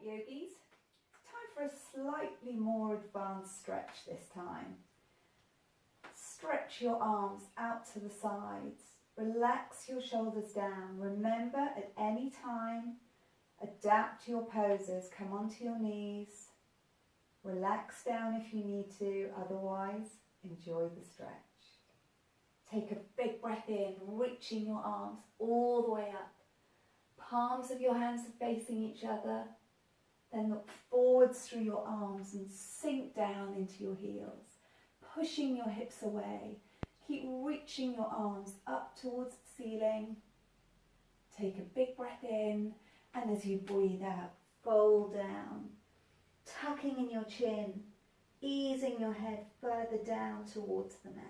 Yogis, it's time for a slightly more advanced stretch this time. Stretch your arms out to the sides, relax your shoulders down. Remember, at any time, adapt your poses, come onto your knees, relax down if you need to, otherwise enjoy the stretch. Take a big breath in, reaching your arms all the way up. Palms of your hands are facing each other. Then look forwards through your arms and sink down into your heels, pushing your hips away. Keep reaching your arms up towards the ceiling. Take a big breath in, and as you breathe out, fold down, tucking in your chin, easing your head further down towards the mat.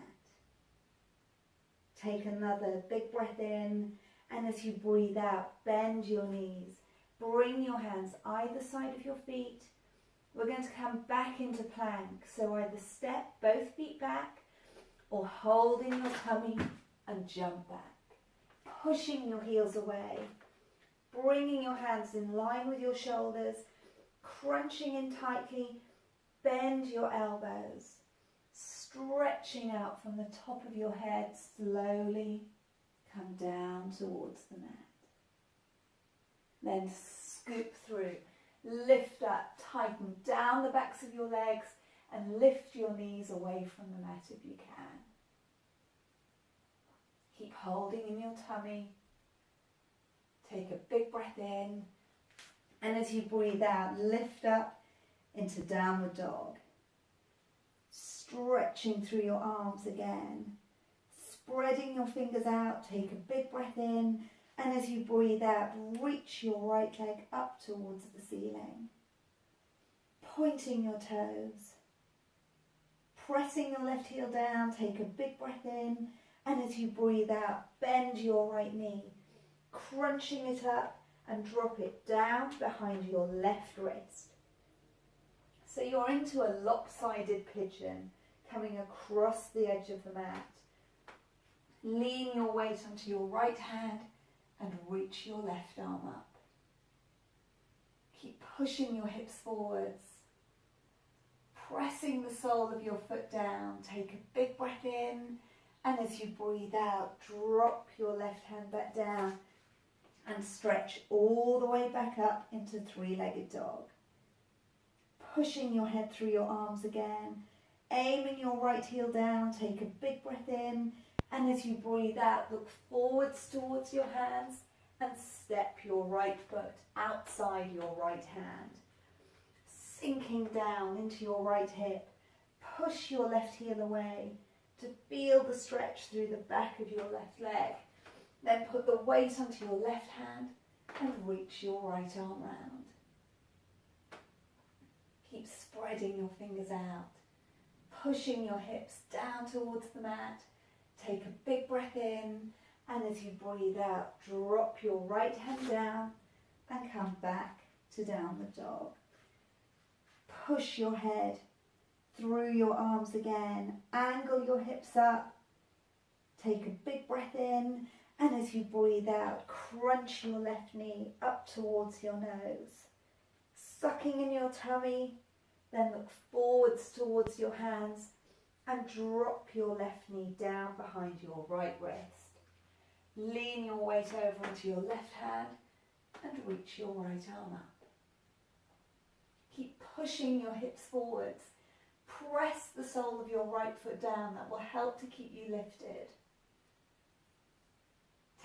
Take another big breath in, and as you breathe out, bend your knees. Bring your hands either side of your feet. We're going to come back into plank. So either step both feet back or hold in your tummy and jump back. Pushing your heels away. Bringing your hands in line with your shoulders. Crunching in tightly. Bend your elbows. Stretching out from the top of your head. Slowly come down towards the mat. Then scoop through, lift up, tighten down the backs of your legs and lift your knees away from the mat if you can. Keep holding in your tummy. Take a big breath in, and as you breathe out, lift up into downward dog. Stretching through your arms again. Spreading your fingers out, take a big breath in. And as you breathe out, reach your right leg up towards the ceiling. Pointing your toes. Pressing your left heel down, take a big breath in. And as you breathe out, bend your right knee. Crunching it up and drop it down behind your left wrist. So you're into a lopsided pigeon coming across the edge of the mat. Lean your weight onto your right hand and reach your left arm up. Keep pushing your hips forwards. Pressing the sole of your foot down. Take a big breath in, and as you breathe out, drop your left hand back down and stretch all the way back up into three-legged dog. Pushing your head through your arms again. Aiming your right heel down. Take a big breath in. And as you breathe out, look forwards towards your hands and step your right foot outside your right hand. Sinking down into your right hip, push your left heel away to feel the stretch through the back of your left leg. Then put the weight onto your left hand and reach your right arm round. Keep spreading your fingers out, pushing your hips down towards the mat. Take a big breath in, and as you breathe out, drop your right hand down and come back to downward dog. Push your head through your arms again, angle your hips up. Take a big breath in, and as you breathe out, crunch your left knee up towards your nose. Sucking in your tummy, then look forwards towards your hands and drop your left knee down behind your right wrist. Lean your weight over into your left hand and reach your right arm up. Keep pushing your hips forwards. Press the sole of your right foot down. That will help to keep you lifted.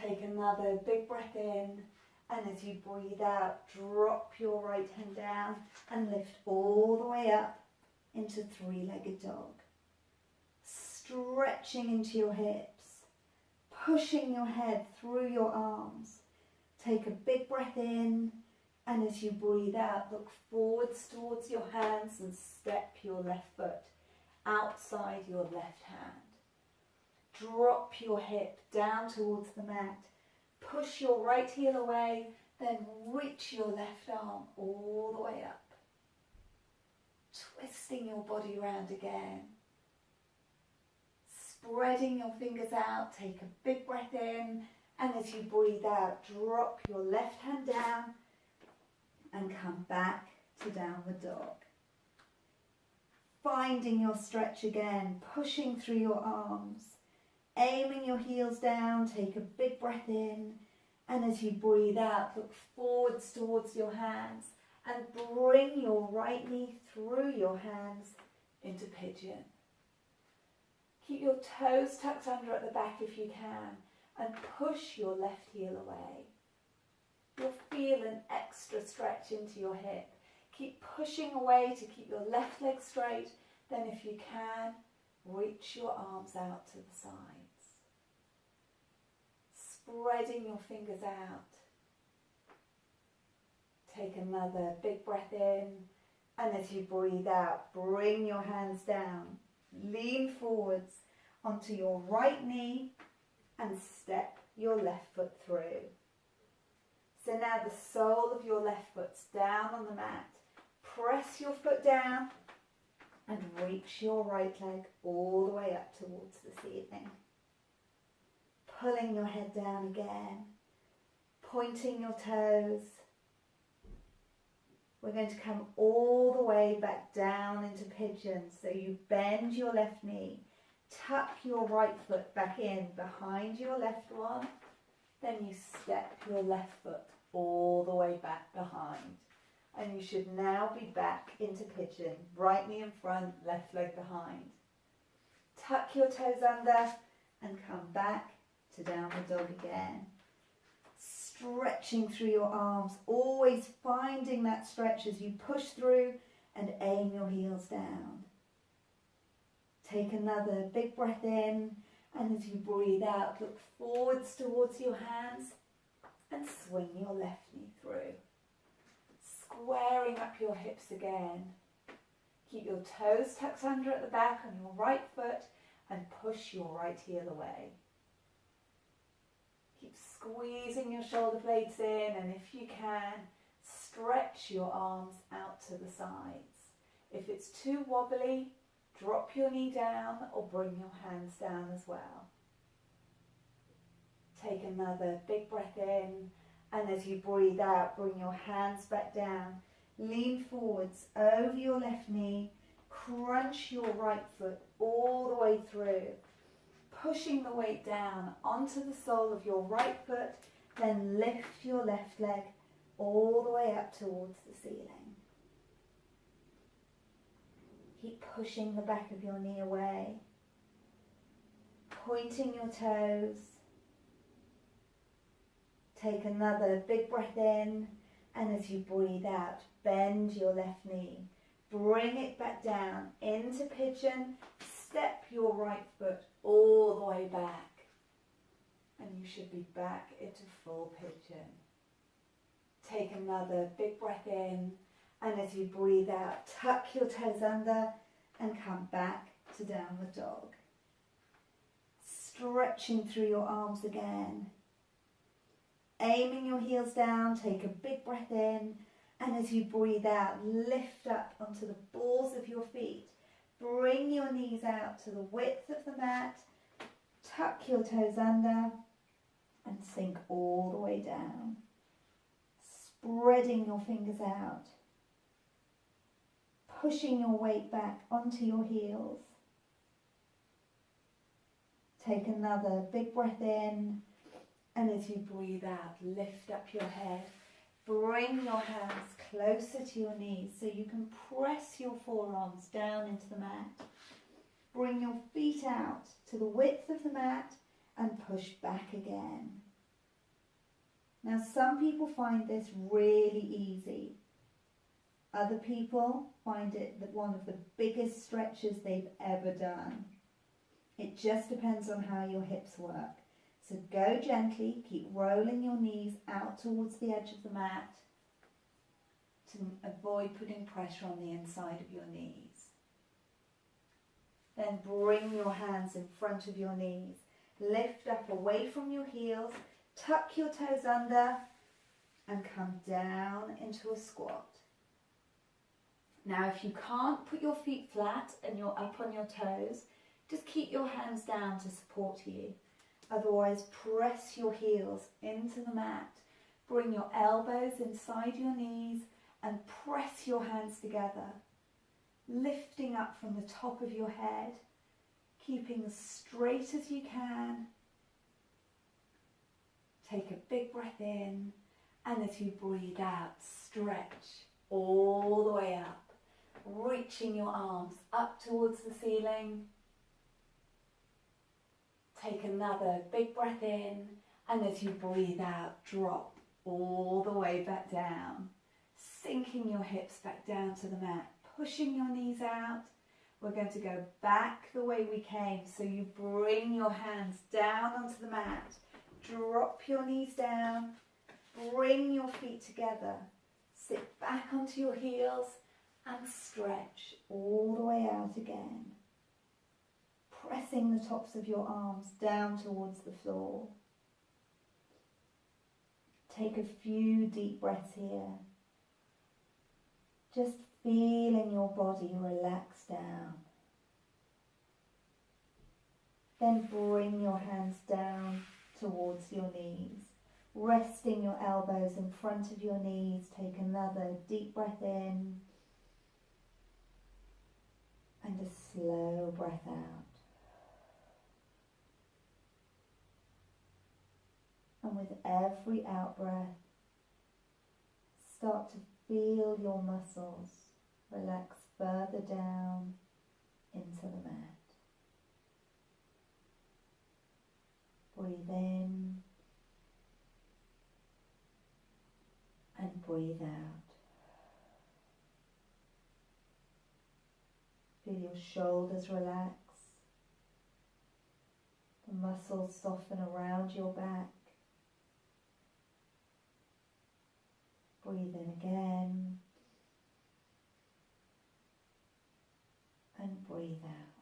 Take another big breath in, and as you breathe out, drop your right hand down and lift all the way up into three-legged dog. Stretching into your hips, pushing your head through your arms. Take a big breath in, and as you breathe out, look forwards towards your hands and step your left foot outside your left hand. Drop your hip down towards the mat. Push your right heel away, then reach your left arm all the way up. Twisting your body around again. Spreading your fingers out, take a big breath in, and as you breathe out, drop your left hand down and come back to downward dog. Finding your stretch again, pushing through your arms, aiming your heels down, take a big breath in, and as you breathe out, look forwards towards your hands and bring your right knee through your hands into pigeon. Keep your toes tucked under at the back if you can and push your left heel away. You'll feel an extra stretch into your hip. Keep pushing away to keep your left leg straight. Then if you can, reach your arms out to the sides. Spreading your fingers out. Take another big breath in, and as you breathe out, bring your hands down. Lean forwards onto your right knee and step your left foot through. So now the sole of your left foot's down on the mat. Press your foot down and reach your right leg all the way up towards the ceiling. Pulling your head down again, pointing your toes. We're going to come all the way back down into pigeon. So you bend your left knee, tuck your right foot back in behind your left one, then you step your left foot all the way back behind. And you should now be back into pigeon, right knee in front, left leg behind. Tuck your toes under and come back to downward dog again. Stretching through your arms, always finding that stretch as you push through and aim your heels down. Take another big breath in, and as you breathe out, look forwards towards your hands and swing your left knee through. Squaring up your hips again. Keep your toes tucked under at the back on your right foot and push your right heel away. Keep squeezing your shoulder blades in, and if you can, stretch your arms out to the sides. If it's too wobbly, drop your knee down or bring your hands down as well. Take another big breath in, and as you breathe out, bring your hands back down. Lean forwards over your left knee, crunch your right foot all the way through, pushing the weight down onto the sole of your right foot, then lift your left leg all the way up towards the ceiling. Keep pushing the back of your knee away, pointing your toes. Take another big breath in, and as you breathe out, bend your left knee. Bring it back down into pigeon. Step your right foot all the way back. And you should be back into full pigeon. Take another big breath in, and as you breathe out, tuck your toes under and come back to downward dog. Stretching through your arms again. Aiming your heels down, take a big breath in, and as you breathe out, lift up onto the balls of your feet. Bring your knees out to the width of the mat, tuck your toes under, and sink all the way down. Spreading your fingers out, pushing your weight back onto your heels. Take another big breath in, and as you breathe out, lift up your head. Bring your hands closer to your knees so you can press your forearms down into the mat. Bring your feet out to the width of the mat and push back again. Now, some people find this really easy. Other people find it one of the biggest stretches they've ever done. It just depends on how your hips work. So go gently, keep rolling your knees out towards the edge of the mat to avoid putting pressure on the inside of your knees. Then bring your hands in front of your knees. Lift up away from your heels, tuck your toes under and come down into a squat. Now if you can't put your feet flat and you're up on your toes, just keep your hands down to support you. Otherwise, press your heels into the mat. Bring your elbows inside your knees and press your hands together, lifting up from the top of your head, keeping as straight as you can. Take a big breath in, and as you breathe out, stretch all the way up, reaching your arms up towards the ceiling. Take another big breath in, and as you breathe out, drop all the way back down, sinking your hips back down to the mat, pushing your knees out. We're going to go back the way we came, so you bring your hands down onto the mat, drop your knees down, bring your feet together, sit back onto your heels and stretch all the way out again, pressing the tops of your arms down towards the floor. Take a few deep breaths here, just feeling your body relax down. Then bring your hands down towards your knees, resting your elbows in front of your knees. Take another deep breath in and a slow breath out. And with every out-breath, start to feel your muscles relax further down into the mat. Breathe in and breathe out. Feel your shoulders relax, the muscles soften around your back. Breathe in again and breathe out.